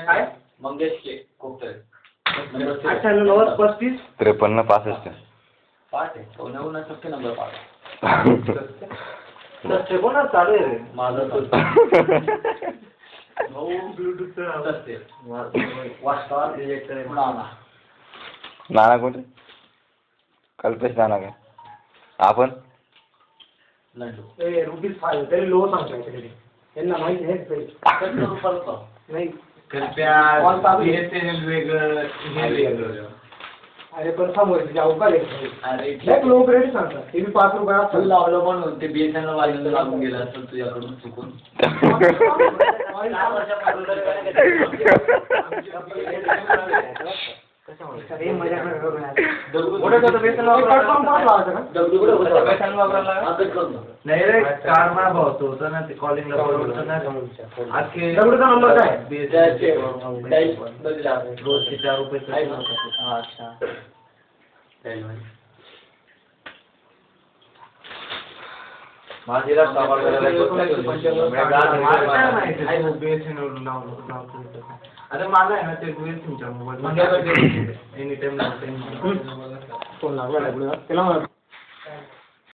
काय मंगेश के कोपरे 98 35 53 65 5 आहे 99% नंबर 5 कोणा चालू आहे रे माझं भाऊ ब्लूटूथ असते वास्ता डिरेक्टर नाना नाना कोणते कल्पेश नाना काय आपण लंडू ए रुपीज 5 तरी लो सांगताय तरी यांना माहिती आहे नाही कृपया बीएसएनएल वेगळं हे वेगळं अरे पण समोर अवकाश आहे अरे एक लो ग्रेड सांगतात ते मी 5 रुपयात फुल लावलं म्हणून ते बीएसएनएल वाल्याला लागून गेलं असेल तुझ्याकडून चुकून नाही रे कार मा भावतो होता ना ते कॉलिंगला बोलवलं ना आजके दगडूचा नंबर काय रोजचे 4 रुपये अच्छा माझीला सामान अरे मला आहे ना ते गुगल तुमच्या मोबाईल एनी टाइम फोन लागला त्याला